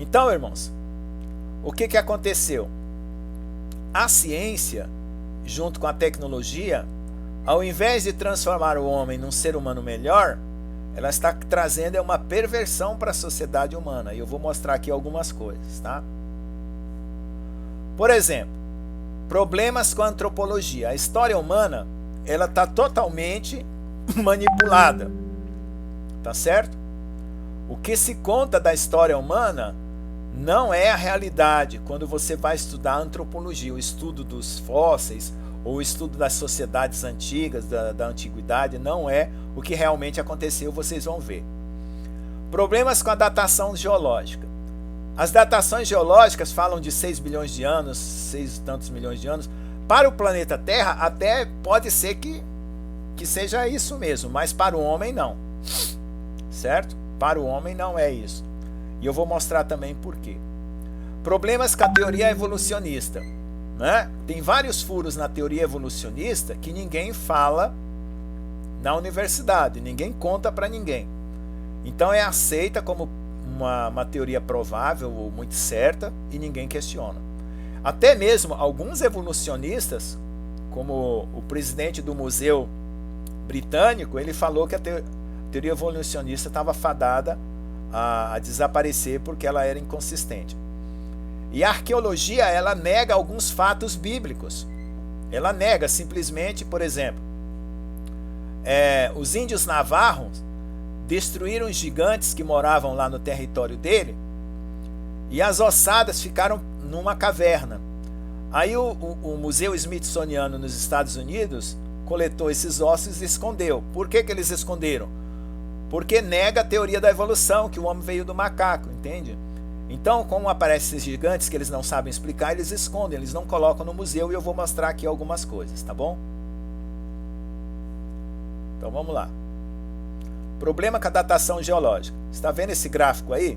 Então, irmãos, o que aconteceu? A ciência, junto com a tecnologia, ao invés de transformar o homem num ser humano melhor, ela está trazendo uma perversão para a sociedade humana. E eu vou mostrar aqui algumas coisas, tá? Por exemplo, problemas com a antropologia. A história humana, ela está totalmente manipulada, tá certo? O que se conta da história humana não é a realidade. Quando você vai estudar antropologia, o estudo dos fósseis, ou o estudo das sociedades antigas, da antiguidade, não é o que realmente aconteceu, vocês vão ver. Problemas com a datação geológica. As datações geológicas falam de 6 bilhões de anos, 6 e tantos milhões de anos. Para o planeta Terra, até pode ser que seja isso mesmo, mas para o homem não. Certo? Para o homem não é isso. E eu vou mostrar também por quê. Problemas com a teoria evolucionista. Né? Tem vários furos na teoria evolucionista que ninguém fala na universidade, ninguém conta para ninguém. Então é aceita como uma teoria provável ou muito certa e ninguém questiona. Até mesmo alguns evolucionistas, como o presidente do Museu Britânico, ele falou que a teoria evolucionista estava fadada a desaparecer porque ela era inconsistente. E a arqueologia, ela nega alguns fatos bíblicos. Ela nega simplesmente, por exemplo, os índios navarros destruíram os gigantes que moravam lá no território dele e as ossadas ficaram numa caverna. Aí o Museu Smithsoniano nos Estados Unidos coletou esses ossos e escondeu. Por que eles esconderam? Porque nega a teoria da evolução, que o homem veio do macaco, entende? Então, como aparecem esses gigantes que eles não sabem explicar, eles escondem, eles não colocam no museu, e eu vou mostrar aqui algumas coisas, tá bom? Então vamos lá. Problema com a datação geológica. Está vendo esse gráfico aí?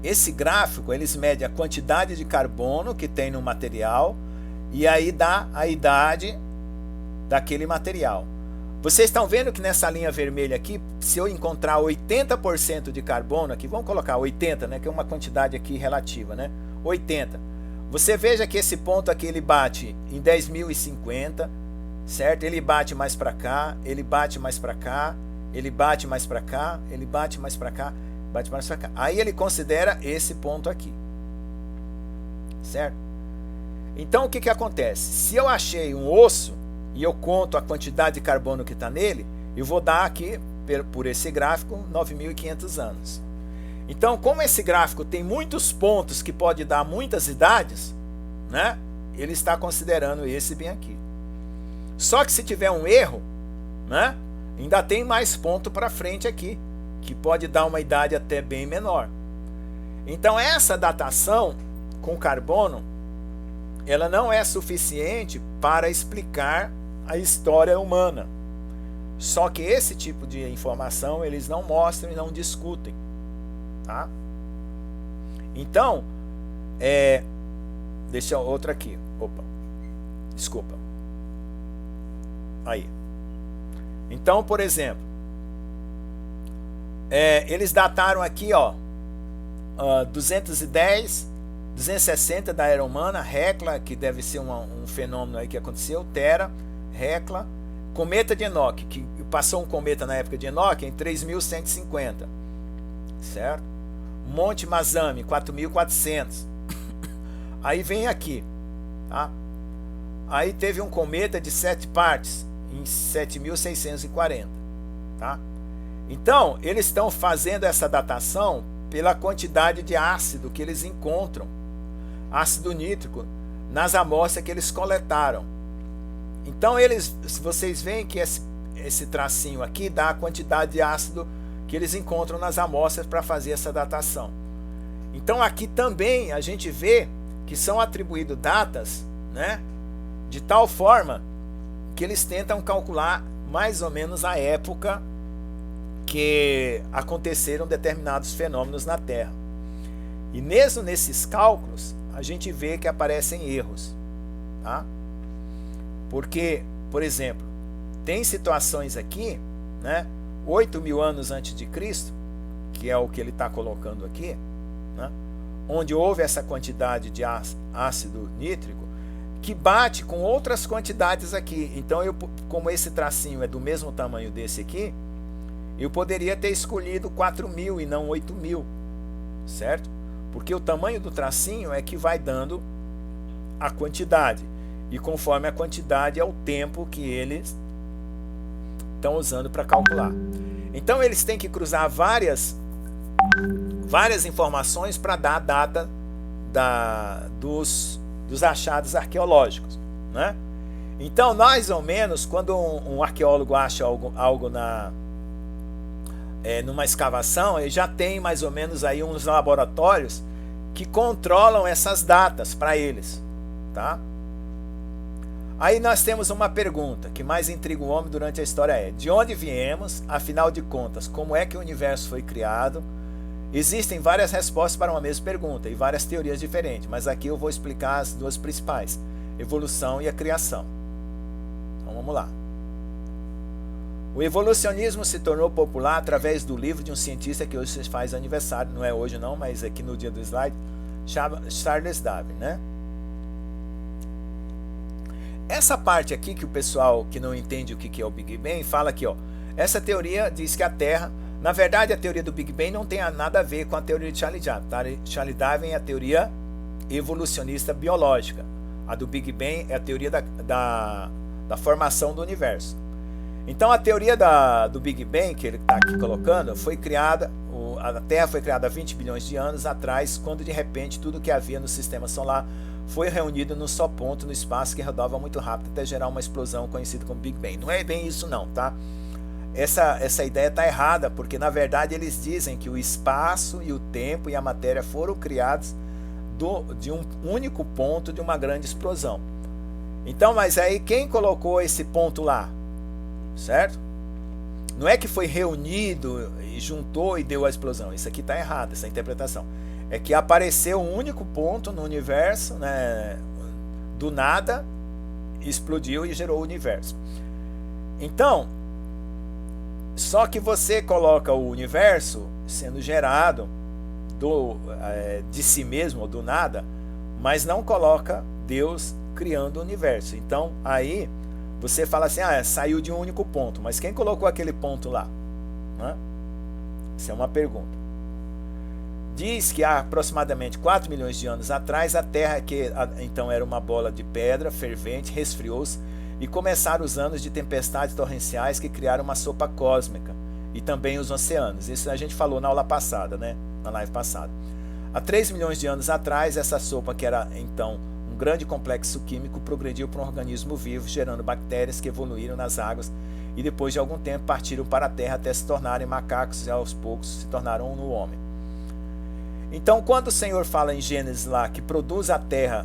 Esse gráfico, eles medem a quantidade de carbono que tem no material e aí dá a idade daquele material. Vocês estão vendo que nessa linha vermelha aqui, se eu encontrar 80% de carbono aqui, vamos colocar 80, né, que é uma quantidade aqui relativa, né? 80. Você veja que esse ponto aqui ele bate em 10.050, certo? Ele bate mais para cá, ele bate mais para cá, ele bate mais para cá, ele bate mais para cá, bate mais para cá. Aí ele considera esse ponto aqui, certo? Então o que acontece? Se eu achei um osso e eu conto a quantidade de carbono que está nele, eu vou dar aqui, por esse gráfico, 9.500 anos. Então, como esse gráfico tem muitos pontos que pode dar muitas idades, né, ele está considerando esse bem aqui. Só que se tiver um erro, né, ainda tem mais ponto para frente aqui, que pode dar uma idade até bem menor. Então, essa datação com carbono, ela não é suficiente para explicar a história humana. Só que esse tipo de informação eles não mostram e não discutem, tá? Então, deixa outra aqui. Opa, desculpa. Aí. Então, por exemplo, eles dataram aqui, ó, 210, 260 da era humana, Hekla, que deve ser um fenômeno aí que aconteceu, Terra, Hekla, cometa de Enoque, que passou um cometa na época de Enoque em 3.150, certo? Monte Mazami, 4.400. Aí vem aqui, tá? Aí teve um cometa de 7 partes em 7.640, tá? Então, eles estão fazendo essa datação pela quantidade de ácido que eles encontram, ácido nítrico, nas amostras que eles coletaram. Então, vocês veem que esse tracinho aqui dá a quantidade de ácido que eles encontram nas amostras para fazer essa datação. Então, aqui também a gente vê que são atribuídas datas, né, de tal forma que eles tentam calcular mais ou menos a época que aconteceram determinados fenômenos na Terra. E mesmo nesses cálculos, a gente vê que aparecem erros, tá? Porque, por exemplo, tem situações aqui, né, 8.000 anos antes de Cristo, que é o que ele está colocando aqui, né? Onde houve essa quantidade de ácido nítrico, que bate com outras quantidades aqui. Então, como esse tracinho é do mesmo tamanho desse aqui, eu poderia ter escolhido 4.000 e não 8.000, certo? Porque o tamanho do tracinho é que vai dando a quantidade. E conforme a quantidade é o tempo que eles estão usando para calcular. Então, eles têm que cruzar várias informações para dar a data dos achados arqueológicos, né? Então, mais ou menos, quando um arqueólogo acha algo numa escavação, ele já tem mais ou menos aí uns laboratórios que controlam essas datas para eles, tá? Aí nós temos uma pergunta que mais intriga o homem durante a história de onde viemos, afinal de contas, como é que o universo foi criado? Existem várias respostas para uma mesma pergunta e várias teorias diferentes, mas aqui eu vou explicar as duas principais, evolução e a criação. Então vamos lá. O evolucionismo se tornou popular através do livro de um cientista que hoje faz aniversário, não é hoje não, mas aqui no dia do slide, Charles Darwin, né? Essa parte aqui que o pessoal que não entende o que é o Big Bang fala aqui, ó. Essa teoria diz que a Terra, na verdade a teoria do Big Bang não tem nada a ver com a teoria de Charles Darwin. Tá? Charles Darwin é a teoria evolucionista biológica. A do Big Bang é a teoria da formação do universo. Então a teoria do Big Bang, que ele está aqui colocando, foi criada, a Terra foi criada há 20 bilhões de anos atrás, quando de repente tudo que havia no sistema solar foi reunido num só ponto no espaço que rodava muito rápido até gerar uma explosão conhecida como Big Bang. Não é bem isso não, tá? Essa ideia está errada, porque na verdade eles dizem que o espaço e o tempo e a matéria foram criados de um único ponto de uma grande explosão. Então, mas aí quem colocou esse ponto lá? Certo? Não é que foi reunido e juntou e deu a explosão. Isso aqui está errado, essa interpretação. É que apareceu um único ponto no universo, né, do nada, explodiu e gerou o universo. Então, só que você coloca o universo sendo gerado de si mesmo, ou do nada, mas não coloca Deus criando o universo. Então, aí você fala assim, saiu de um único ponto, mas quem colocou aquele ponto lá? Né? Isso é uma pergunta. Diz que há aproximadamente 4 milhões de anos atrás, a Terra, que então era uma bola de pedra fervente, resfriou-se e começaram os anos de tempestades torrenciais que criaram uma sopa cósmica e também os oceanos. Isso a gente falou na aula passada, né? Na live passada. Há 3 milhões de anos atrás, essa sopa, que era então um grande complexo químico, progrediu para um organismo vivo, gerando bactérias que evoluíram nas águas e depois de algum tempo partiram para a Terra até se tornarem macacos e aos poucos se tornaram no homem. Então, quando o Senhor fala em Gênesis lá que produz a terra,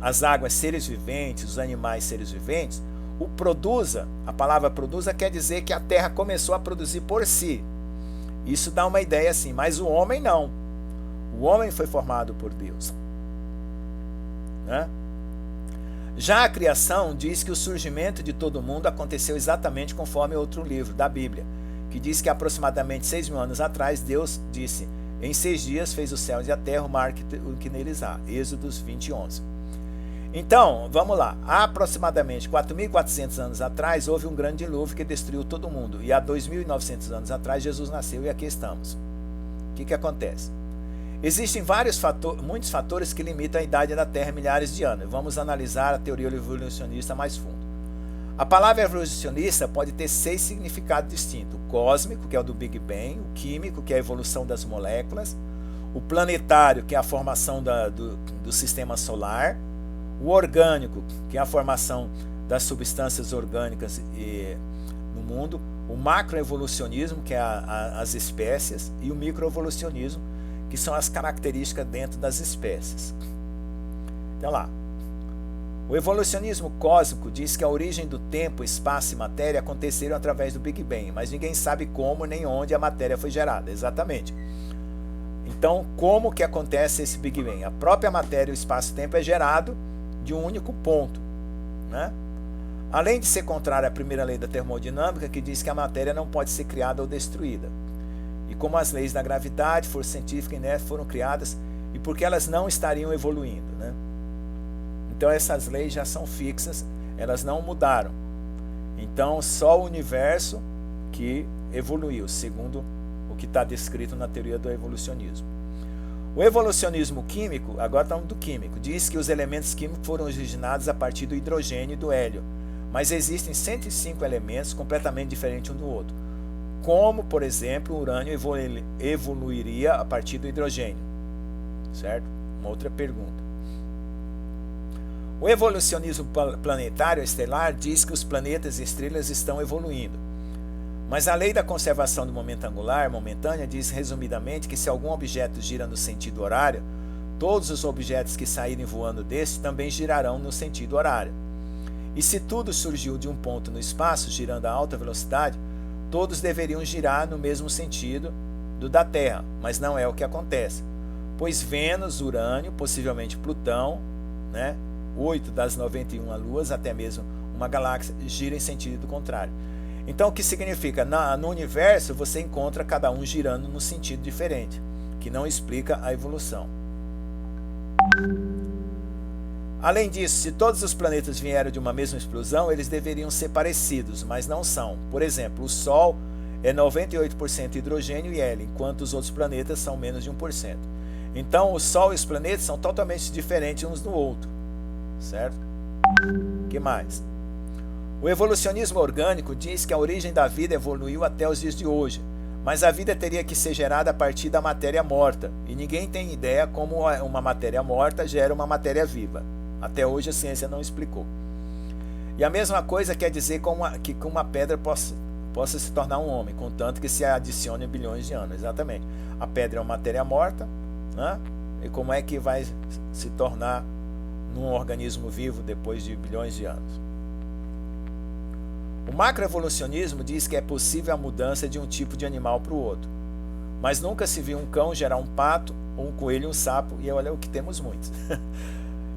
as águas, seres viventes, os animais, seres viventes, o produza, a palavra produza quer dizer que a terra começou a produzir por si. Isso dá uma ideia assim, mas o homem não. O homem foi formado por Deus. Né? Já a criação diz que o surgimento de todo mundo aconteceu exatamente conforme outro livro da Bíblia, que diz que aproximadamente 6 mil anos atrás Deus disse: em 6 dias fez os céus e a terra, o mar o que neles há. Êxodos 20:11. Então, vamos lá. Há aproximadamente 4.400 anos atrás, houve um grande dilúvio que destruiu todo mundo. E há 2.900 anos atrás, Jesus nasceu e aqui estamos. O que acontece? Existem muitos fatores que limitam a idade da Terra em milhares de anos. Vamos analisar a teoria evolucionista mais fundo. A palavra evolucionista pode ter 6 significados distintos. O cósmico, que é o do Big Bang, o químico, que é a evolução das moléculas, o planetário, que é a formação do sistema solar, o orgânico, que é a formação das substâncias orgânicas no mundo, o macroevolucionismo, que é as espécies, e o microevolucionismo, que são as características dentro das espécies. Então lá. O evolucionismo cósmico diz que a origem do tempo, espaço e matéria aconteceram através do Big Bang, mas ninguém sabe como nem onde a matéria foi gerada. Exatamente. Então, como que acontece esse Big Bang? A própria matéria, o espaço e o tempo é gerado de um único ponto, né? Além de ser contrária à primeira lei da termodinâmica, que diz que a matéria não pode ser criada ou destruída. E como as leis da gravidade, força científica e inércia foram criadas e porque elas não estariam evoluindo, né? Então essas leis já são fixas, elas não mudaram. Então só o universo que evoluiu, segundo o que está descrito na teoria do evolucionismo. O evolucionismo químico, agora estamos do químico, diz que os elementos químicos foram originados a partir do hidrogênio e do hélio, mas existem 105 elementos completamente diferentes um do outro, como, por exemplo, o urânio evoluiria a partir do hidrogênio, certo? Uma outra pergunta. O evolucionismo planetário estelar diz que os planetas e estrelas estão evoluindo, mas a lei da conservação do momento angular momentânea diz resumidamente que se algum objeto gira no sentido horário, todos os objetos que saírem voando deste também girarão no sentido horário. E se tudo surgiu de um ponto no espaço, girando a alta velocidade, todos deveriam girar no mesmo sentido do da Terra, mas não é o que acontece, pois Vênus, Urânio, possivelmente Plutão, né, 8 das 91 luas, até mesmo uma galáxia, gira em sentido contrário. Então o que significa? No universo você encontra cada um girando num sentido diferente, que não explica a evolução. Além disso, se todos os planetas vieram de uma mesma explosão, eles deveriam ser parecidos, mas não são. Por exemplo, o Sol é 98% hidrogênio e hélio, enquanto os outros planetas são menos de 1%. Então o Sol e os planetas são totalmente diferentes uns do outro, certo? O que mais? O evolucionismo orgânico diz que a origem da vida evoluiu até os dias de hoje, mas a vida teria que ser gerada a partir da matéria morta, e ninguém tem ideia como uma matéria morta gera uma matéria viva. Até hoje a ciência não explicou. E a mesma coisa quer dizer que uma pedra possa se tornar um homem, contanto que se adicione bilhões de anos. Exatamente. A pedra é uma matéria morta, né? E como é que vai se tornar num organismo vivo depois de bilhões de anos? O macroevolucionismo diz que é possível a mudança de um tipo de animal para o outro, mas nunca se viu um cão gerar um pato, ou um coelho e um sapo, e olha o que temos muitos.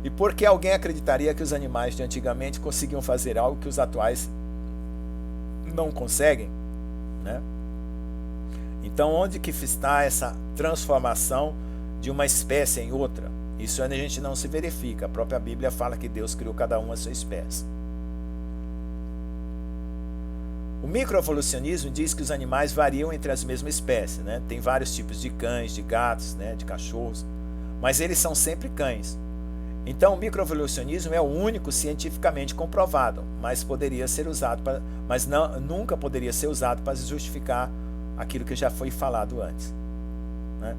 E por que alguém acreditaria que os animais de antigamente conseguiam fazer algo que os atuais não conseguem, né? Então onde que está essa transformação de uma espécie em outra? Isso a gente não se verifica. A própria Bíblia fala que Deus criou cada um a sua espécie. O microevolucionismo diz que os animais variam entre as mesmas espécies, né? Tem vários tipos de cães, de gatos, né? De cachorros, mas eles são sempre cães. Então o microevolucionismo é o único cientificamente comprovado, mas nunca poderia ser usado para justificar aquilo que já foi falado antes, né?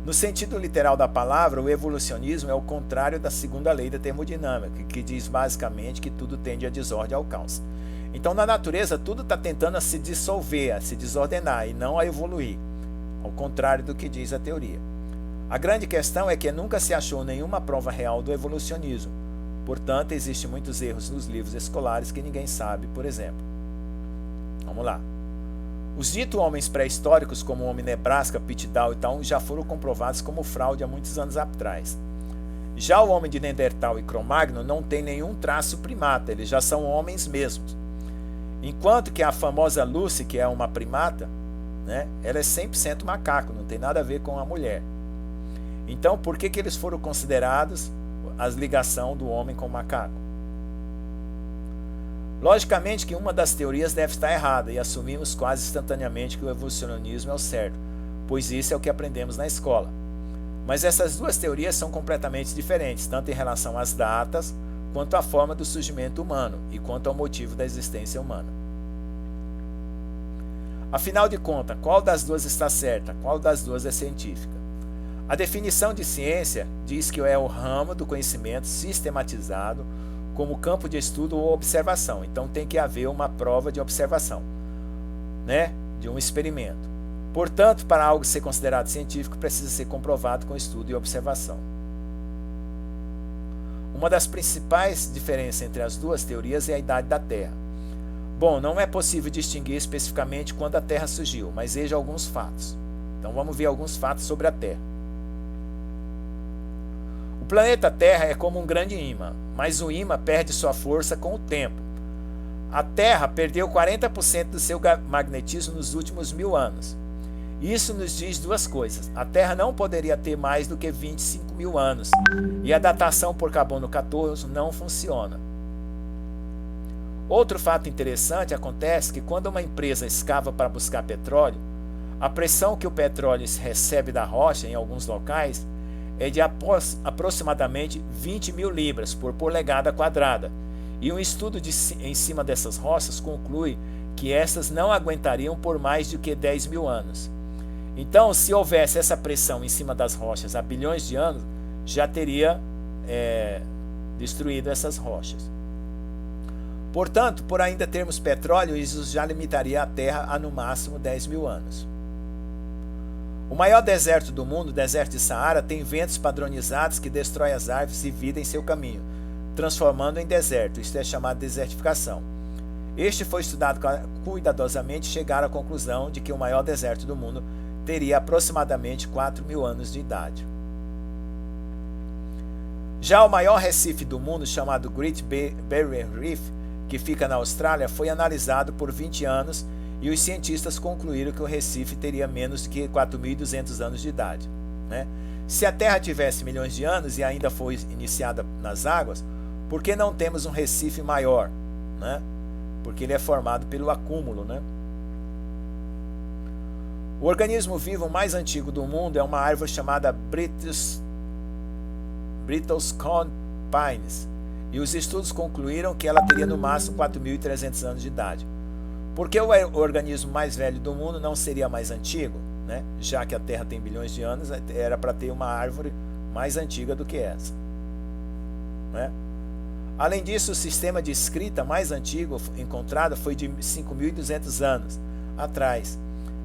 No sentido literal da palavra, o evolucionismo é o contrário da segunda lei da termodinâmica, que diz basicamente que tudo tende à desordem e ao caos. Então na natureza tudo está tentando a se dissolver, a se desordenar e não a evoluir, ao contrário do que diz a teoria. A grande questão é que nunca se achou nenhuma prova real do evolucionismo. Portanto, existem muitos erros nos livros escolares que ninguém sabe, por exemplo. Vamos lá. Os ditos homens pré-históricos, como o homem Nebraska, Pitidal e tal, já foram comprovados como fraude há muitos anos atrás. Já o homem de Neandertal e Cro-Magnon não tem nenhum traço primata, eles já são homens mesmos. Enquanto que a famosa Lucy, que é uma primata, né, ela é 100% macaco, não tem nada a ver com a mulher. Então, por que eles foram considerados a ligação do homem com o macaco? Logicamente que uma das teorias deve estar errada e assumimos quase instantaneamente que o evolucionismo é o certo, pois isso é o que aprendemos na escola. Mas essas duas teorias são completamente diferentes, tanto em relação às datas, quanto à forma do surgimento humano e quanto ao motivo da existência humana. Afinal de contas, qual das duas está certa? Qual das duas é científica? A definição de ciência diz que é o ramo do conhecimento sistematizado como campo de estudo ou observação. Então tem que haver uma prova de observação, né, de um experimento. Portanto, para algo ser considerado científico, precisa ser comprovado com estudo e observação. Uma das principais diferenças entre as duas teorias é a idade da Terra. Bom, não é possível distinguir especificamente quando a Terra surgiu, mas veja alguns fatos. Então vamos ver alguns fatos sobre a Terra. O planeta Terra é como um grande ímã, mas o ímã perde sua força com o tempo. A Terra perdeu 40% do seu magnetismo nos últimos 1000 anos. Isso nos diz duas coisas. A Terra não poderia ter mais do que 25 mil anos, e a datação por carbono 14 não funciona. Outro fato interessante acontece que quando uma empresa escava para buscar petróleo, a pressão que o petróleo recebe da rocha em alguns locais é de aproximadamente 20 mil libras por polegada quadrada, e um estudo em cima dessas rochas conclui que essas não aguentariam por mais do que 10 mil anos. Então, se houvesse essa pressão em cima das rochas há bilhões de anos, já teria destruído essas rochas. Portanto, por ainda termos petróleo, isso já limitaria a Terra a no máximo 10 mil anos. O maior deserto do mundo, o deserto de Saara, tem ventos padronizados que destroem as árvores e vida em seu caminho, transformando em deserto. Isto é chamado de desertificação. Este foi estudado cuidadosamente e chegaram à conclusão de que o maior deserto do mundo teria aproximadamente 4 mil anos de idade. Já o maior recife do mundo, chamado Great Barrier Reef, que fica na Austrália, foi analisado por 20 anos e os cientistas concluíram que o Recife teria menos de que 4.200 anos de idade. Se a Terra tivesse milhões de anos e ainda foi iniciada nas águas, por que não temos um Recife maior? Porque ele é formado pelo acúmulo. O organismo vivo mais antigo do mundo é uma árvore chamada Bristlecone Pines, e os estudos concluíram que ela teria no máximo 4.300 anos de idade. Por que o organismo mais velho do mundo não seria mais antigo? Já que a Terra tem bilhões de anos, era para ter uma árvore mais antiga do que essa. Além disso, o sistema de escrita mais antigo encontrado foi de 5.200 anos atrás.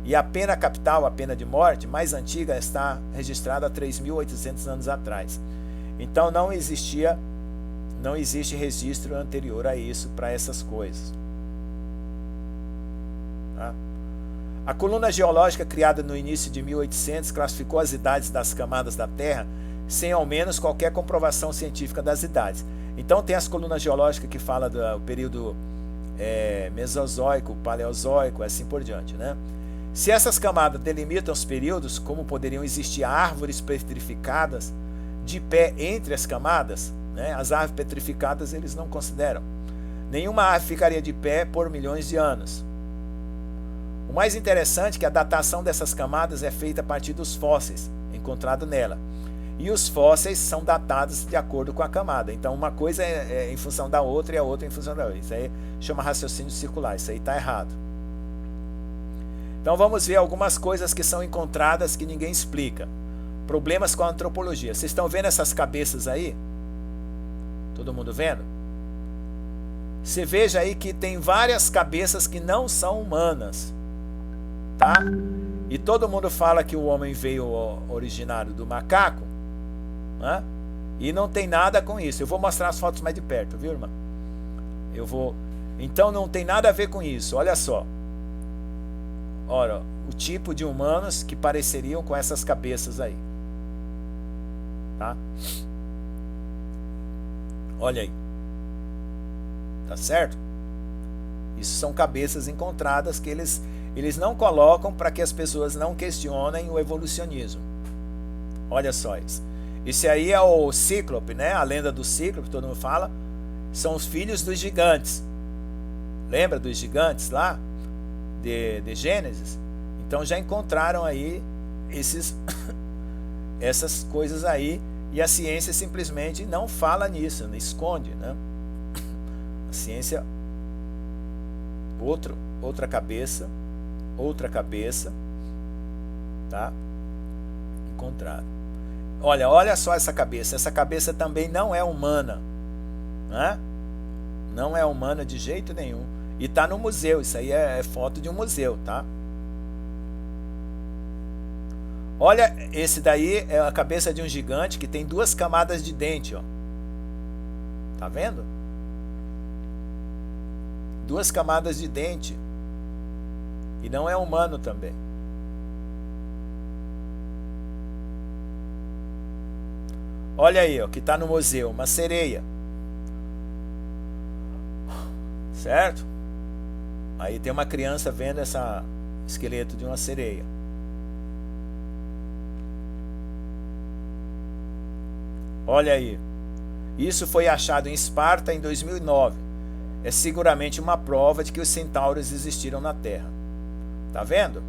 E a pena capital, a pena de morte, mais antiga, está registrada há 3.800 anos atrás. Então não existe registro anterior a isso para essas coisas. A coluna geológica criada no início de 1800 classificou as idades das camadas da Terra sem ao menos qualquer comprovação científica das idades. Então tem as colunas geológicas que falam do período Mesozoico, Paleozoico, assim por diante. Se essas camadas delimitam os períodos, como poderiam existir árvores petrificadas de pé entre as camadas? As árvores petrificadas eles não consideram. Nenhuma árvore ficaria de pé por milhões de anos. O mais interessante é que a datação dessas camadas é feita a partir dos fósseis encontrados nela. E os fósseis são datados de acordo com a camada. Então uma coisa é em função da outra e a outra em função da outra. Isso aí chama raciocínio circular. Isso aí está errado. Então vamos ver algumas coisas que são encontradas que ninguém explica. Problemas com a antropologia. Vocês estão vendo essas cabeças aí? Todo mundo vendo? Você veja aí que tem várias cabeças que não são humanas. Tá? E todo mundo fala que o homem veio originário do macaco. E não tem nada com isso. Eu vou mostrar as fotos mais de perto, viu, irmã? Então não tem nada a ver com isso. Olha só. Olha, o tipo de humanos que pareceriam com essas cabeças aí. Tá? Olha aí. Tá certo? Isso são cabeças encontradas que eles não colocam para que as pessoas não questionem o evolucionismo. Olha só isso. Esse aí é o Cíclope, a lenda do Cíclope, todo mundo fala. São os filhos dos gigantes. Lembra dos gigantes lá? De Gênesis? Então já encontraram aí essas coisas aí. E a ciência simplesmente não fala nisso, esconde. A ciência, outra cabeça, tá? Encontrado. Olha só essa cabeça. Essa cabeça também não é humana, Não é humana de jeito nenhum. E tá no museu. Isso aí é foto de um museu, tá? Olha, esse daí é a cabeça de um gigante que tem 2 camadas de dente, ó. Tá vendo? 2 camadas de dente. E não é humano também. Olha aí, ó, que está no museu, uma sereia. Certo? Aí tem uma criança vendo esse esqueleto de uma sereia. Olha aí. Isso foi achado em Esparta em 2009. É seguramente uma prova de que os centauros existiram na Terra. Tá vendo?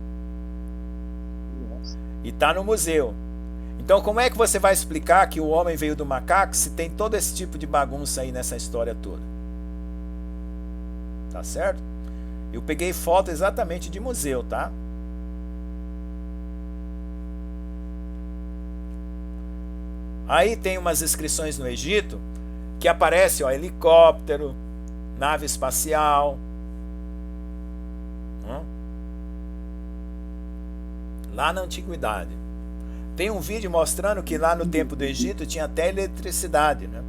E tá no museu. Então como é que você vai explicar que o homem veio do macaco se tem todo esse tipo de bagunça aí nessa história toda? Tá certo? Eu peguei foto exatamente de museu, tá? Aí tem umas inscrições no Egito que aparece, ó, helicóptero, nave espacial. Lá na antiguidade. Tem um vídeo mostrando que lá no tempo do Egito tinha até eletricidade, né?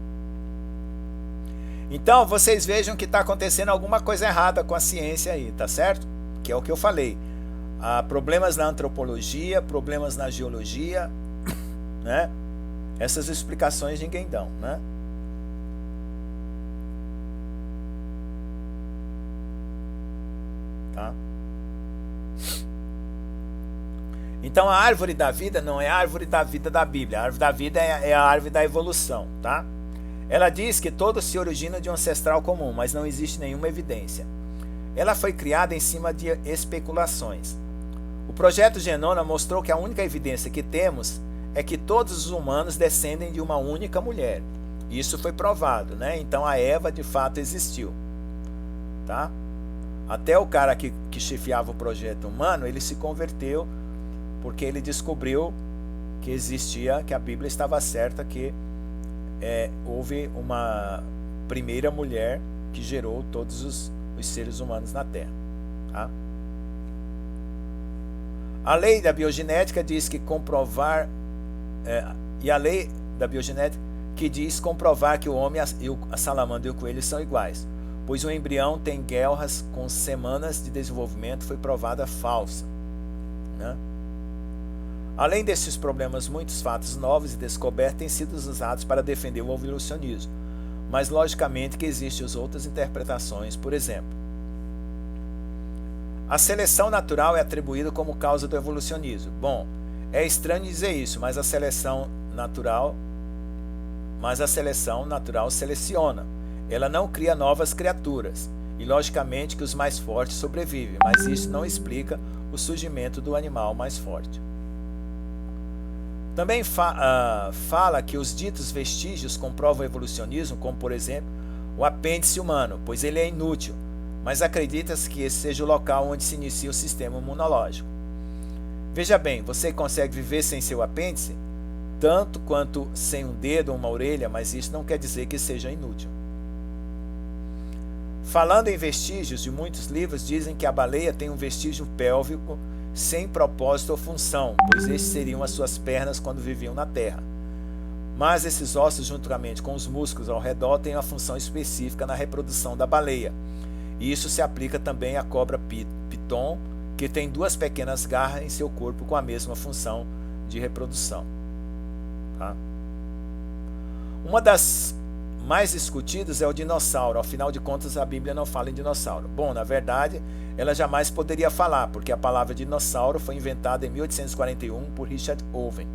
Então vocês vejam que está acontecendo alguma coisa errada com a ciência aí, tá certo? Que é o que eu falei. Há problemas na antropologia, problemas na geologia, né? Essas explicações ninguém dá, né? Tá? Então a árvore da vida não é a árvore da vida da Bíblia. A árvore da vida é a árvore da evolução, tá? Ela diz que todos se originam de um ancestral comum, mas não existe nenhuma evidência. Ela foi criada em cima de especulações. O projeto Genona mostrou que a única evidência que temos é que todos os humanos descendem de uma única mulher. Isso foi provado, né? Então a Eva de fato existiu, tá? Até o cara que chefiava o projeto humano, ele se converteu porque ele descobriu que existia, que a Bíblia estava certa, que houve uma primeira mulher que gerou todos os seres humanos na Terra. Tá? A lei da biogenética diz que comprovar, e a lei da biogenética que diz comprovar que o homem, a salamandra e o coelho são iguais, pois o embrião tem guelras com semanas de desenvolvimento, foi provada falsa, né? Além desses problemas, muitos fatos novos e descobertos têm sido usados para defender o evolucionismo, mas logicamente que existem as outras interpretações. Por exemplo, a seleção natural é atribuída como causa do evolucionismo. Bom, é estranho dizer isso, mas a seleção natural seleciona. Ela não cria novas criaturas, e logicamente que os mais fortes sobrevivem, mas isso não explica o surgimento do animal mais forte. Também fala que os ditos vestígios comprovam o evolucionismo, como por exemplo o apêndice humano, pois ele é inútil, mas acredita-se que esse seja o local onde se inicia o sistema imunológico. Veja bem, você consegue viver sem seu apêndice, tanto quanto sem um dedo ou uma orelha, mas isso não quer dizer que seja inútil. Falando em vestígios, de muitos livros dizem que a baleia tem um vestígio pélvico sem propósito ou função, pois estes seriam as suas pernas quando viviam na terra. Mas esses ossos, juntamente com os músculos ao redor, têm uma função específica na reprodução da baleia. E isso se aplica também à cobra piton, que tem duas pequenas garras em seu corpo com a mesma função de reprodução. Tá? Uma das mais discutidas é o dinossauro. Afinal de contas, a Bíblia não fala em dinossauro. Bom, na verdade, ela jamais poderia falar, porque a palavra dinossauro foi inventada em 1841 por Richard Owen.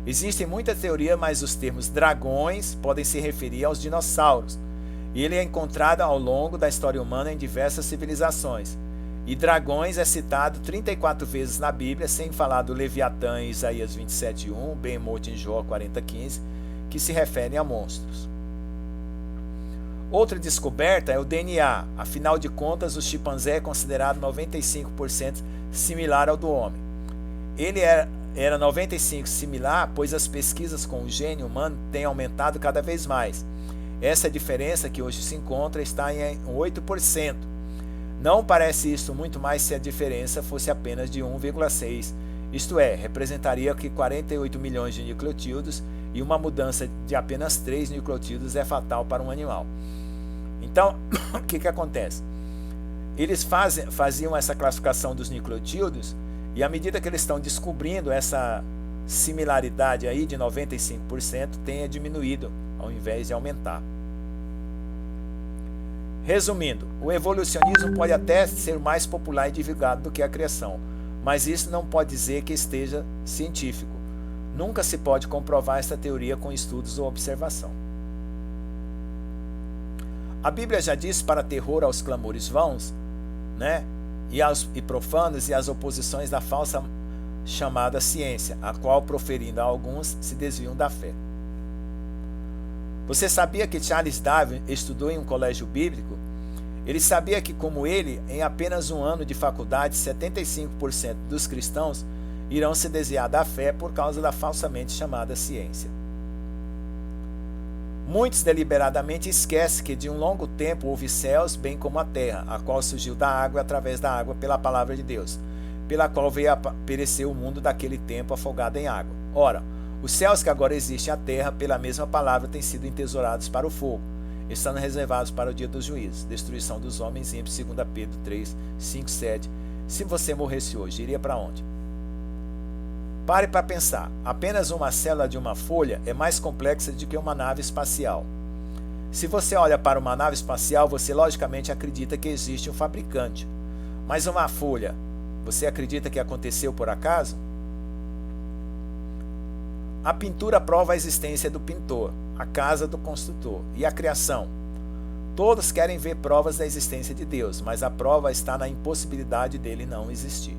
Existem muitas teorias, mas os termos dragões podem se referir aos dinossauros. E ele é encontrado ao longo da história humana em diversas civilizações. E dragões é citado 34 vezes na Bíblia, sem falar do Leviatã em Isaías 27:1, Behemoth em Jó 40:15, que se referem a monstros. Outra descoberta é o DNA. Afinal de contas, o chimpanzé é considerado 95% similar ao do homem. Ele era 95% similar, pois as pesquisas com o gene humano têm aumentado cada vez mais. Essa diferença que hoje se encontra está em 8%. Não parece isso muito mais se a diferença fosse apenas de 1,6%. Isto é, representaria que 48 milhões de nucleotídeos e uma mudança de apenas 3 nucleotídeos é fatal para um animal. Então, o que acontece? Eles faziam essa classificação dos nucleotídeos e à medida que eles estão descobrindo essa similaridade aí de 95%, tenha diminuído ao invés de aumentar. Resumindo, o evolucionismo pode até ser mais popular e divulgado do que a criação, mas isso não pode dizer que esteja científico. nunca se pode comprovar esta teoria com estudos ou observação. A Bíblia já diz para terror aos clamores vãos, né, e profanos e às oposições da falsa chamada ciência, a qual, proferindo a alguns, se desviam da fé. Você sabia que Charles Darwin estudou em um colégio bíblico? Ele sabia que, como ele, em apenas um ano de faculdade, 75% dos cristãos irão se desviar da fé por causa da falsamente chamada ciência. Muitos deliberadamente esquecem que de um longo tempo houve céus, bem como a terra, a qual surgiu da água através da água pela palavra de Deus, pela qual veio a perecer o mundo daquele tempo afogado em água. Ora, os céus que agora existem e a terra, pela mesma palavra, têm sido entesourados para o fogo, estando reservados para o dia dos juízos, destruição dos homens ímpios, 2 Pedro 3, 5, 7. Se você morresse hoje, iria para onde? Pare para pensar, apenas uma célula de uma folha é mais complexa do que uma nave espacial. Se você olha para uma nave espacial, você logicamente acredita que existe um fabricante. Mas uma folha, você acredita que aconteceu por acaso? A pintura prova a existência do pintor, a casa do construtor e a criação. Todos querem ver provas da existência de Deus, mas a prova está na impossibilidade dele não existir.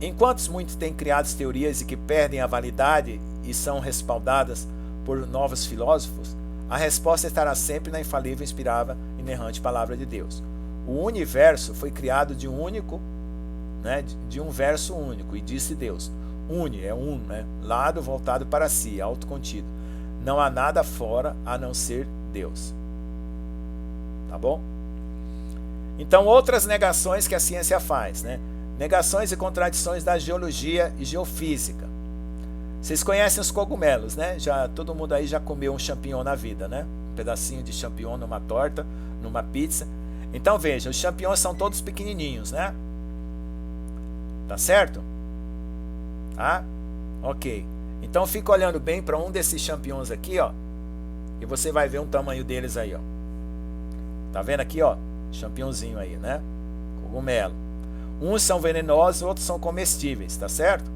Enquanto muitos têm criado teorias e que perdem a validade e são respaldadas por novos filósofos, a resposta estará sempre na infalível, inspirável e inerrante palavra de Deus. O universo foi criado de um único, né, de um verso único, e disse Deus. Une, é um, né, lado voltado para si, autocontido. Não há nada fora a não ser Deus. Tá bom? Então, outras negações que a ciência faz, né? Negações e contradições da geologia e geofísica. Vocês conhecem os cogumelos, né? Todo mundo aí já comeu um champignon na vida, né? Um pedacinho de champignon numa torta, numa pizza. Então veja, os champignons são todos pequenininhos, né? Tá certo? Tá? Ok. Então fica olhando bem para um desses champignons aqui, ó. E você vai ver o tamanho deles aí, ó. Tá vendo aqui, ó? Champignonzinho aí, né? Cogumelo. Uns são venenosos, outros são comestíveis, tá certo?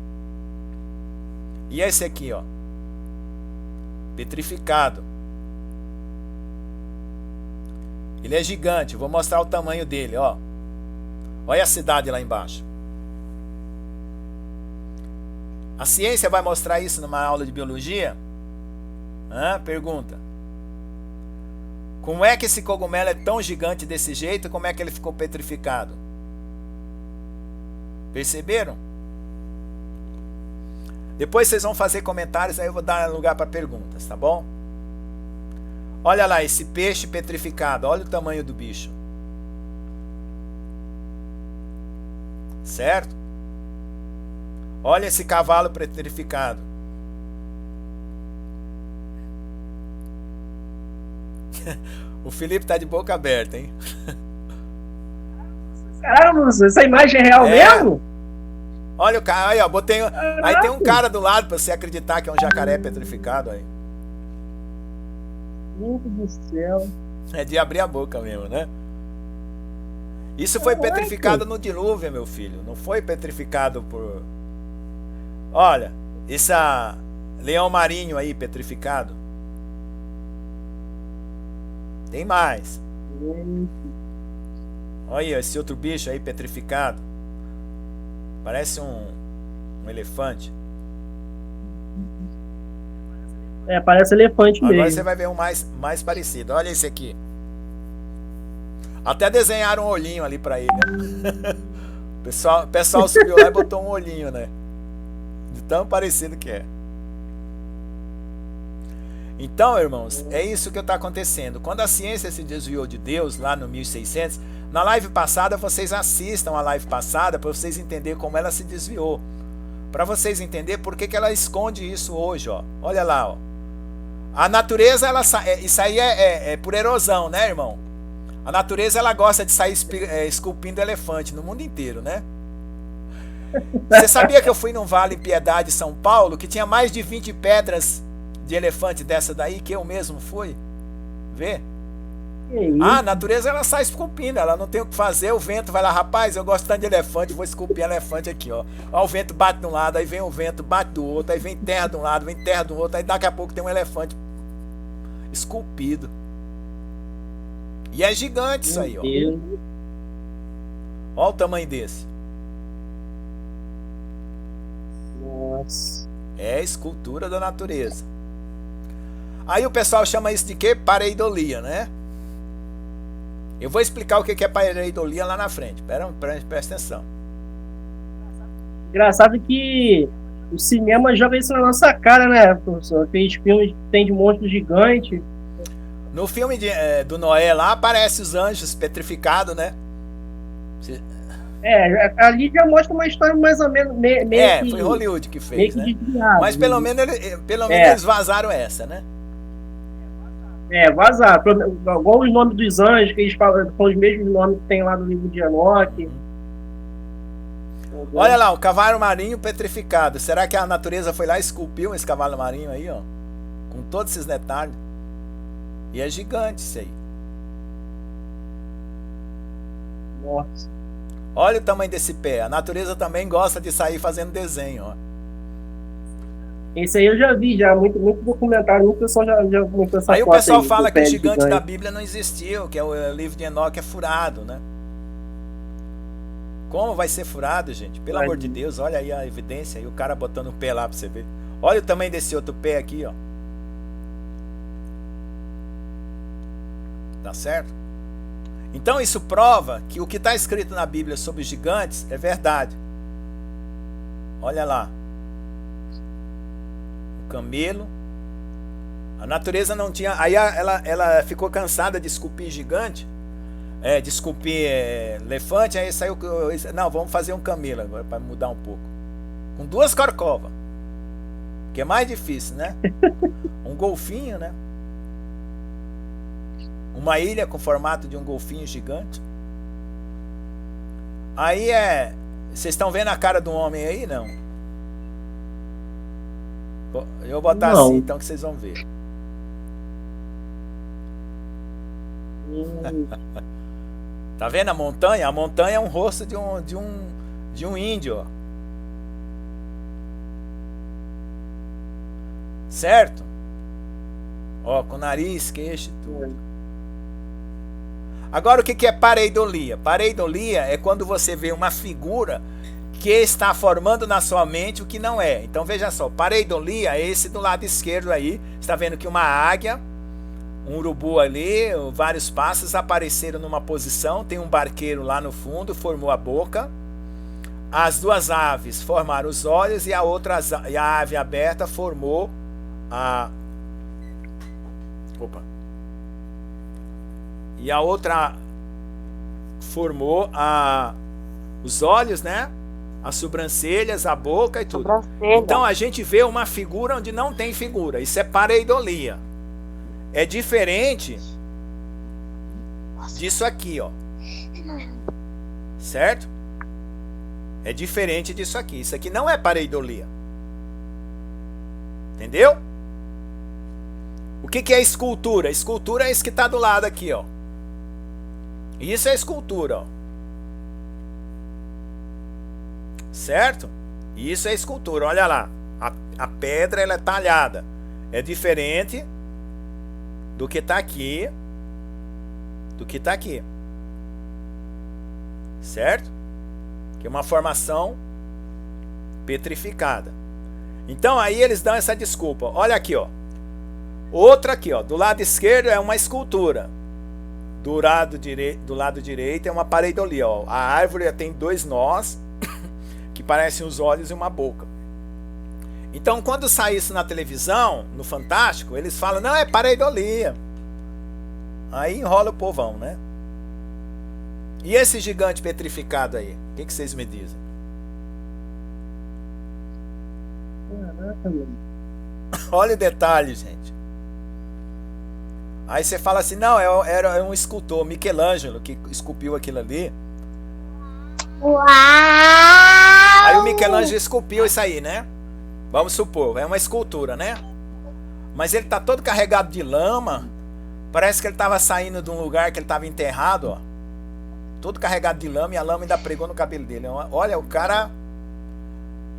E esse aqui, ó, petrificado. Ele é gigante, vou mostrar o tamanho dele, ó. Olha a cidade lá embaixo. A ciência vai mostrar isso numa aula de biologia? Pergunta. Como é que esse cogumelo é tão gigante desse jeito? Como é que ele ficou petrificado? Perceberam? Depois vocês vão fazer comentários, aí eu vou dar lugar para perguntas, tá bom? Olha lá, esse peixe petrificado, olha o tamanho do bicho. Certo? Olha esse cavalo petrificado. O Felipe tá de boca aberta, hein? Caramba, essa imagem é real mesmo? Olha o cara, aí ó, botei. Aí tem um cara do lado para você acreditar que é um jacaré petrificado aí. Meu Deus do céu. É de abrir a boca mesmo, né? Isso foi petrificado no dilúvio, meu filho. Não foi petrificado por. Olha, esse leão marinho aí petrificado. Tem mais. Olha esse outro bicho aí petrificado. Parece um elefante. É, parece elefante mesmo. Agora você vai ver um mais parecido. Olha esse aqui. Até desenharam um olhinho ali pra ele, né? O pessoal subiu lá e botou um olhinho, né? De tão parecido que é. Então, irmãos, é isso que está acontecendo. Quando a ciência se desviou de Deus, lá no 1600, na live passada, vocês assistam a live passada para vocês entenderem como ela se desviou. Para vocês entenderem por que ela esconde isso hoje, ó. Olha lá, ó. A natureza, isso aí é por erosão, né, irmão? A natureza, ela gosta de sair esculpindo elefante no mundo inteiro, né? Você sabia que eu fui num Vale Piedade, São Paulo, que tinha mais de 20 pedras de elefante dessa daí, que eu mesmo fui ver? Ah, a natureza ela sai esculpindo, ela não tem o que fazer, o vento vai lá, rapaz, eu gosto tanto de elefante, vou esculpir elefante aqui, ó. Ó, o vento bate de um lado, aí vem o vento, bate do outro, aí vem terra de um lado, vem terra do outro, aí daqui a pouco tem um elefante esculpido. E é gigante isso aí, ó. Olha o tamanho desse. Nossa. É escultura da natureza. Aí o pessoal chama isso de quê? Pareidolia, né? Eu vou explicar o que é pareidolia lá na frente. Presta atenção. Engraçado que o cinema joga isso na nossa cara, né, professor? Aqueles filmes que tem de monstro gigante. No filme do Noé lá, aparece os anjos petrificados, né? Ali já mostra uma história mais ou menos meio que, foi Hollywood que fez, né? Desviado, mas pelo menos eles vazaram essa, né? Vazar. Igual os nomes dos anjos, que eles falam, são os mesmos nomes que tem lá no livro de Enoque. Olha lá, o cavalo marinho petrificado. Será que a natureza foi lá e esculpiu esse cavalo marinho aí, ó? Com todos esses detalhes. E é gigante isso aí. Nossa. Olha o tamanho desse pé. A natureza também gosta de sair fazendo desenho, ó. Esse aí eu já vi, muito documentário, muito pessoal já comentou essa aí foto. O pessoal fala que o gigante da Bíblia não existiu, que é o livro de Enoque é furado, né? Como vai ser furado, gente? Pelo amor de Deus, olha aí a evidência, aí o cara botando o pé lá pra você ver. Olha o tamanho desse outro pé aqui, ó. Tá certo? Então isso prova que o que está escrito na Bíblia sobre os gigantes é verdade. Olha lá. O camelo. A natureza não tinha... Aí ela ficou cansada de esculpir gigante. De esculpir elefante. Aí saiu... Não, vamos fazer um camelo agora para mudar um pouco. Com 2 corcovas. Que é mais difícil, né? Um golfinho, né? Uma ilha com formato de um golfinho gigante. Aí vocês estão vendo a cara do homem aí, não? Eu vou botar não. assim, então, que vocês vão ver. Tá vendo a montanha? A montanha é um rosto de um índio, ó. Certo? Ó, com nariz, queixo e tudo. Agora, o que é pareidolia? Pareidolia é quando você vê uma figura que está formando na sua mente o que não é. Então, veja só, pareidolia é esse do lado esquerdo aí. Você está vendo que uma águia, um urubu ali, vários pássaros apareceram numa posição. Tem um barqueiro lá no fundo, formou a boca. As 2 aves formaram os olhos e a ave aberta formou a... Opa! E a outra formou os olhos, né? As sobrancelhas, a boca e tudo. Então a gente vê uma figura onde não tem figura. Isso é pareidolia. É diferente disso aqui, ó. Certo? É diferente disso aqui. Isso aqui não é pareidolia. Entendeu? O que é escultura? Escultura é isso que está do lado aqui, ó. Isso é escultura, ó. Certo? Isso é escultura, olha lá. A pedra ela é talhada. É diferente do que está aqui. Do que está aqui. Certo? Que é uma formação petrificada. Então aí eles dão essa desculpa. Olha aqui, ó. Outra aqui, ó. Do lado esquerdo é uma escultura. Do lado direito é uma pareidolia, ó. A árvore tem 2 nós que parecem os olhos e uma boca. Então, quando sai isso na televisão, no Fantástico, eles falam, não, é pareidolia. Aí enrola o povão, né? E esse gigante petrificado aí? O que vocês me dizem? Caraca, mano. Olha o detalhe, gente. Aí você fala assim, não, era um escultor, Michelangelo, que esculpiu aquilo ali. Uau! Aí o Michelangelo esculpiu isso aí, né? Vamos supor, é uma escultura, né? Mas ele tá todo carregado de lama, Parece que ele estava saindo de um lugar que ele estava enterrado, ó. Todo carregado de lama, e a lama ainda pregou no cabelo dele. Olha, o cara...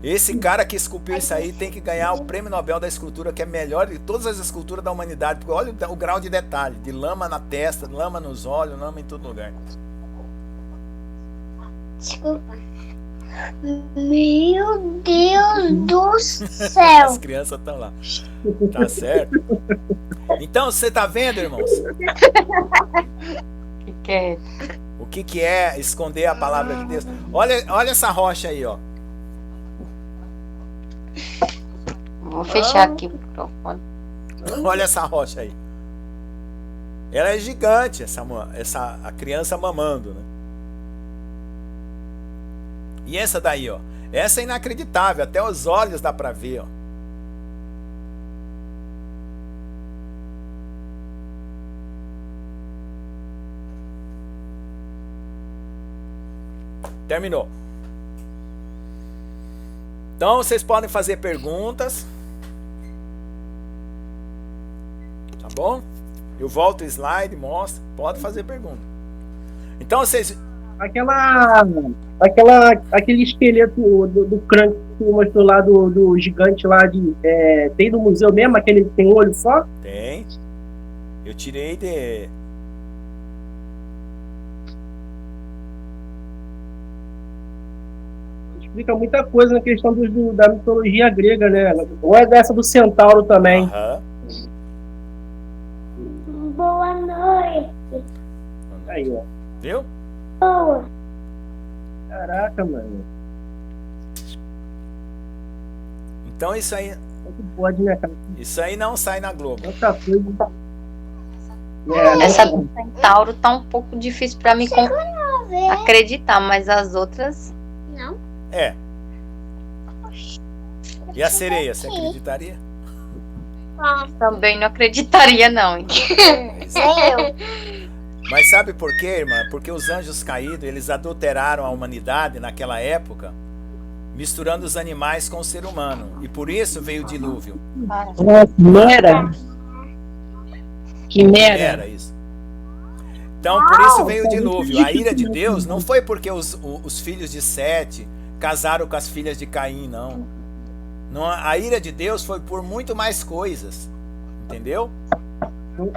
Esse cara que esculpiu isso aí tem que ganhar o Prêmio Nobel da Escultura, que é melhor de todas as esculturas da humanidade. Porque olha o grau de detalhe. De lama na testa, lama nos olhos, lama em todo lugar. Desculpa. Meu Deus do céu. As crianças estão lá. Tá certo? Então, você tá vendo, irmãos? Que é? O que é esconder a palavra de Deus? Olha essa rocha aí, ó. Vou fechar aqui o microfone. Olha essa rocha aí. Ela é gigante, a criança mamando, né? E essa daí, ó. Essa é inacreditável, até os olhos dá pra ver, ó. Terminou. Então vocês podem fazer perguntas. Tá bom? Eu volto o slide, mostro. Pode fazer pergunta. Então vocês... Aquele esqueleto do crânio que mostrou lá do gigante lá tem no museu mesmo, aquele que tem um olho só? Tem. Eu tirei de... Explica muita coisa na questão da mitologia grega, né? Ou é dessa do centauro também. Aham. Boa noite. Aí, ó. Viu? Boa. Caraca, mano. Então isso aí... Muito pode, né, cara? Isso aí não sai na Globo. Tanta coisa. Essa do centauro tá um pouco difícil pra mim acreditar, mas as outras... Não. É. E a sereia, você acreditaria? Também não acreditaria, não. Eu. Mas sabe por quê, irmã? Porque os anjos caídos, eles adulteraram a humanidade naquela época, misturando os animais com o ser humano. E por isso veio o dilúvio. Quimera. Era isso. Então, por isso veio o dilúvio. A ira de Deus não foi porque os filhos de Sete casaram com as filhas de Caim, não. A ira de Deus foi por muito mais coisas. Entendeu?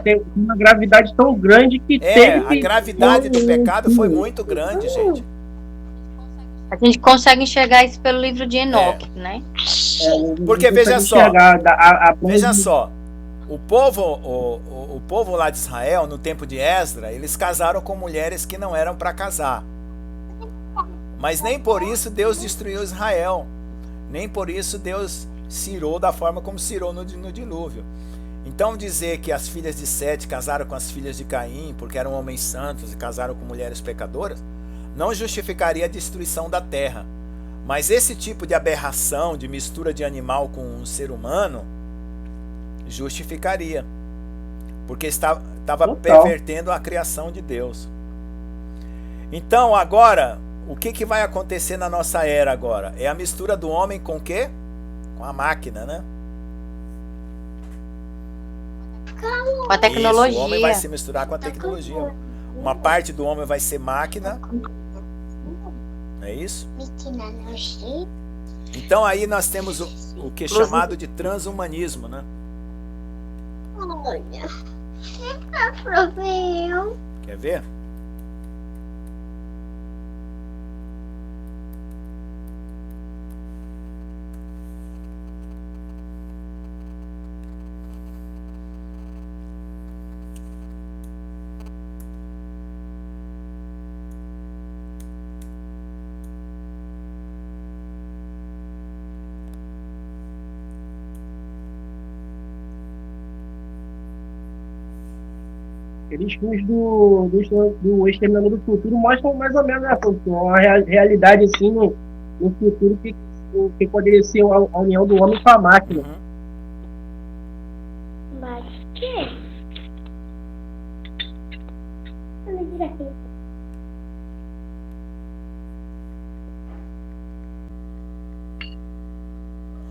Tem uma gravidade tão grande que a gravidade do pecado foi muito grande, gente. A gente consegue enxergar isso pelo livro de Enoque, né? Porque veja só, veja só, o povo lá de Israel, no tempo de Esdra, eles casaram com mulheres que não eram para casar. Mas nem por isso Deus destruiu Israel. Nem por isso Deus se irou da forma como se irou no dilúvio. Então dizer que as filhas de Sete casaram com as filhas de Caim porque eram homens santos e casaram com mulheres pecadoras, não justificaria a destruição da terra. Mas esse tipo de aberração, de mistura de animal com um ser humano, justificaria. Porque estava pervertendo a criação de Deus. Então agora, o que vai acontecer na nossa era agora? É a mistura do homem com o quê? Com a máquina, né? Com a tecnologia. Isso, o homem vai se misturar com a tecnologia. Uma parte do homem vai ser máquina. Não é isso? Então aí nós temos o que é chamado de transhumanismo, né? Olha. Aproveitou. Quer ver? Aqueles filmes do Exterminador do Futuro mostram mais ou menos, né, uma realidade assim no futuro que poderia ser a união do homem com a máquina. Mas que?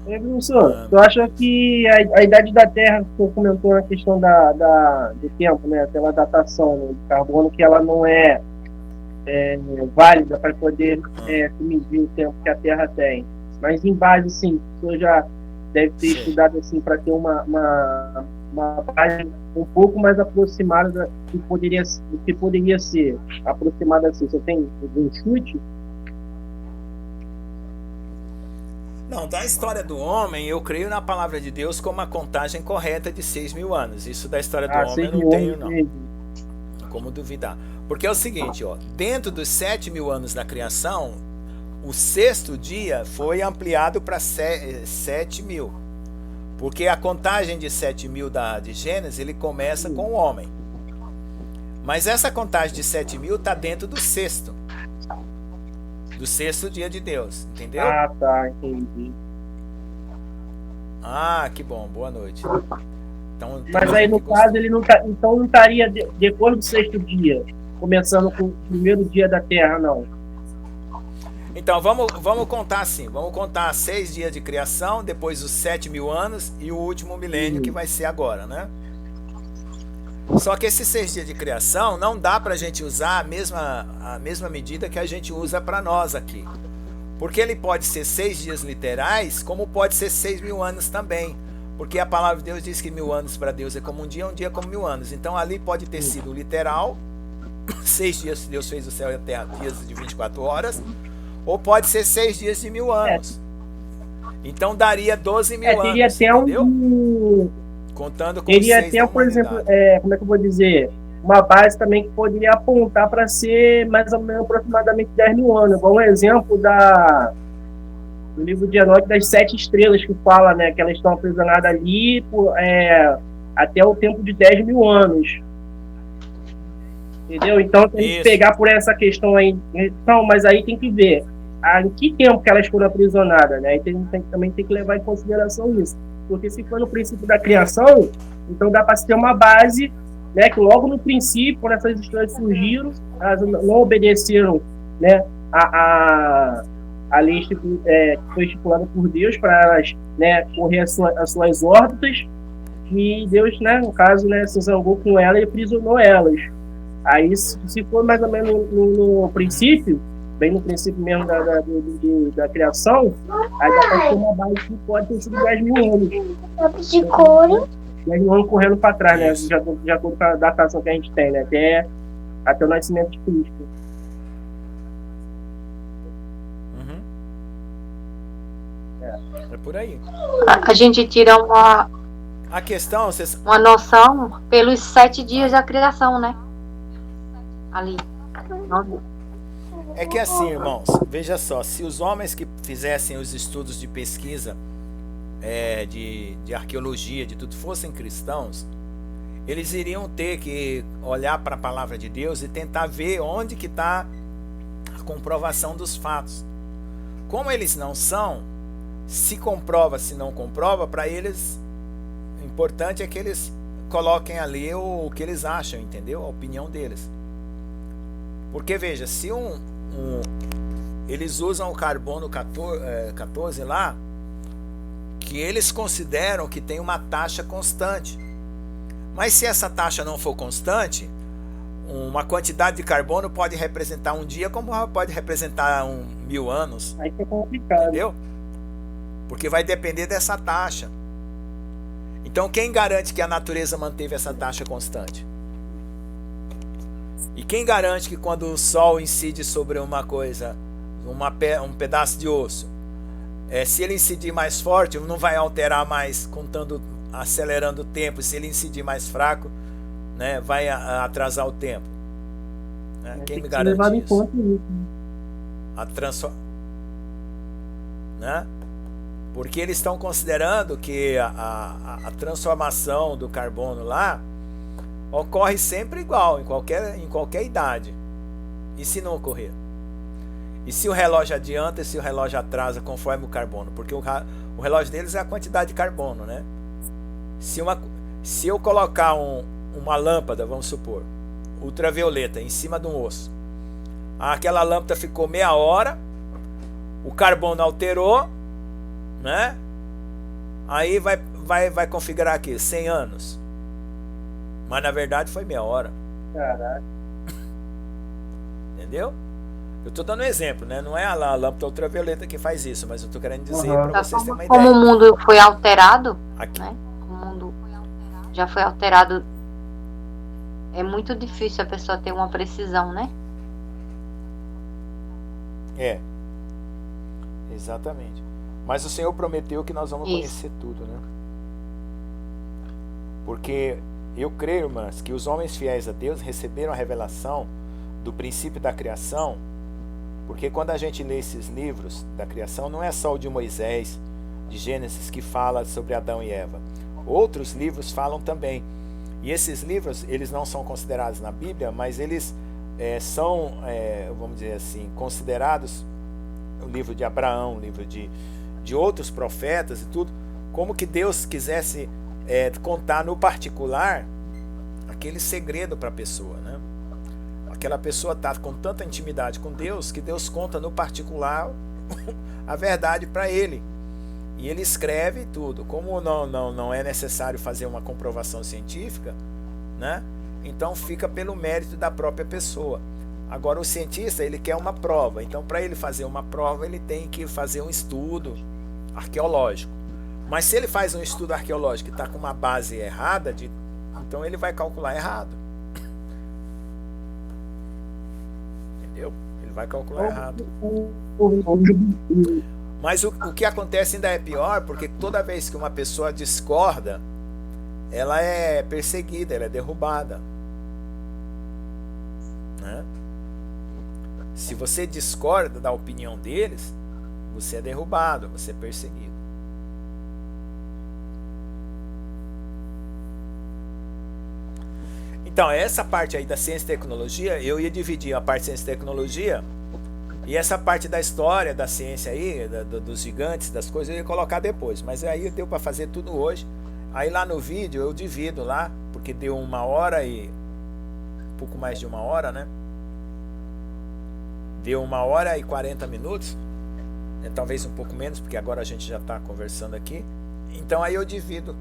Professor, tu acha que a idade da Terra, que você comentou na questão do tempo, né, pela datação, né, do carbono, que ela não é, válida para poder se medir o tempo que a Terra tem. Mas em base, sim, o senhor já deve ter Sim. estudado assim para ter uma base um pouco mais aproximada do que poderia ser aproximada assim. Você tem um chute? Não, da história do homem, eu creio na palavra de Deus como a contagem correta de 6.000 anos. Isso da história do homem eu não tenho, não. Como duvidar. Porque é o seguinte, ó, dentro dos 7.000 anos da criação, o sexto dia foi ampliado para 7.000. Porque a contagem de 7.000 de Gênesis, ele começa com o homem. Mas essa contagem de 7.000 está dentro do sexto dia de Deus, entendeu? Ah, tá, entendi. Ah, que bom, boa noite. Então, mas aí no caso ele não tá, então não estaria depois do sexto dia, começando com o primeiro dia da Terra, não. Então vamos contar assim, vamos contar 6 dias de criação, depois os 7.000 anos e o último milênio que vai ser agora, né? Só que esses 6 dias de criação não dá para a gente usar a mesma medida que a gente usa para nós aqui. Porque ele pode ser 6 dias literais, como pode ser 6.000 anos também. Porque a palavra de Deus diz que 1.000 anos para Deus é como um dia como 1.000 anos. Então ali pode ter sido literal, 6 dias Deus fez o céu e a terra, dias de 24 horas, ou pode ser 6 dias de 1.000 anos. Então daria 12.000 anos. Teria até entendeu? Contando com teria até, por exemplo, como é que eu vou dizer? Uma base também que poderia apontar para ser mais ou menos aproximadamente 10.000 anos. Igual um exemplo do livro de Enoque das 7 estrelas, que fala, né, que elas estão aprisionadas ali até o tempo de 10.000 anos. Entendeu? Então tem que pegar por essa questão aí. Então, mas aí tem que ver em que tempo que elas foram aprisionadas, né? E também tem que levar em consideração isso. Porque se for no princípio da criação, então dá para se ter uma base, né, que logo no princípio, quando essas estrelas surgiram, elas não obedeceram, né, a lei que foi estipulada por Deus para elas, né, correr as suas órbitas, e Deus, né, no caso, né, se zangou com ela e aprisionou elas. Aí, se for mais ou menos no princípio, bem no princípio mesmo da criação, aí dá para ter uma base que pode ter sido 10.000 anos. De couro. 10.000 anos correndo para trás, né? De acordo com a datação que a gente tem, né? Até o nascimento de Cristo. É por aí. A gente tira a questão, uma noção pelos 7 dias da criação, né? Ali. É que assim, irmãos, veja só, se os homens que fizessem os estudos de pesquisa, de arqueologia, de tudo, fossem cristãos, eles iriam ter que olhar para a palavra de Deus e tentar ver onde que está a comprovação dos fatos. Como eles não são, se comprova, se não comprova, para eles, o importante é que eles coloquem ali o que eles acham, entendeu? A opinião deles. Porque veja, se eles usam o carbono 14 lá, que eles consideram que tem uma taxa constante. Mas se essa taxa não for constante, uma quantidade de carbono pode representar um dia, como pode representar 1.000 anos. Aí é complicado. Entendeu? Porque vai depender dessa taxa. Então quem garante que a natureza manteve essa taxa constante? E quem garante que quando o sol incide sobre uma coisa, um pedaço de osso, se ele incidir mais forte, não vai alterar mais, acelerando o tempo. Se ele incidir mais fraco, né, vai atrasar o tempo. Né? Quem me garante isso? Né? Porque eles estão considerando que a transformação do carbono lá ocorre sempre igual, em qualquer idade. E se não ocorrer? E se o relógio adianta e se o relógio atrasa conforme o carbono? Porque o relógio deles é a quantidade de carbono, né? Se eu colocar uma lâmpada, vamos supor, ultravioleta em cima de um osso, aquela lâmpada ficou meia hora, o carbono alterou, né? Aí vai configurar aqui 100 anos. Mas na verdade foi meia hora. Caraca. Entendeu? Eu tô dando um exemplo, né? Não é a lâmpada ultravioleta que faz isso, mas eu tô querendo dizer Uhum. para vocês terem uma Como ideia. o mundo foi alterado, Aqui. né? O mundo já foi alterado. É muito difícil a pessoa ter uma precisão, né? É. Exatamente. Mas o Senhor prometeu que nós vamos Isso. conhecer tudo, né? Porque eu creio, irmãs, que os homens fiéis a Deus receberam a revelação do princípio da criação, porque quando a gente lê esses livros da criação, não é só o de Moisés, de Gênesis, que fala sobre Adão e Eva. Outros livros falam também. E esses livros, eles não são considerados na Bíblia, mas eles são, vamos dizer assim, considerados o livro de Abraão, o livro de outros profetas e tudo, como que Deus quisesse contar no particular aquele segredo para a pessoa, né? Aquela pessoa está com tanta intimidade com Deus que Deus conta no particular a verdade para ele. E ele escreve tudo. Como não é necessário fazer uma comprovação científica, né? Então fica pelo mérito da própria pessoa. Agora o cientista, ele quer uma prova. Então para ele fazer uma prova, ele tem que fazer um estudo arqueológico. Mas se ele faz um estudo arqueológico e está com uma base errada, então ele vai calcular errado. Entendeu? Ele vai calcular errado. Mas o que acontece ainda é pior, porque toda vez que uma pessoa discorda, ela é perseguida, ela é derrubada, né? Se você discorda da opinião deles, você é derrubado, você é perseguido. Então, essa parte aí da ciência e tecnologia, eu ia dividir a parte de ciência e tecnologia e essa parte da história, da ciência aí, dos gigantes, das coisas, eu ia colocar depois. Mas aí deu para fazer tudo hoje. Aí lá no vídeo eu divido lá, porque deu 1h e... um pouco mais de 1h, né? Deu 1h e 40 minutos. Talvez um pouco menos, porque agora a gente já está conversando aqui. Então aí eu divido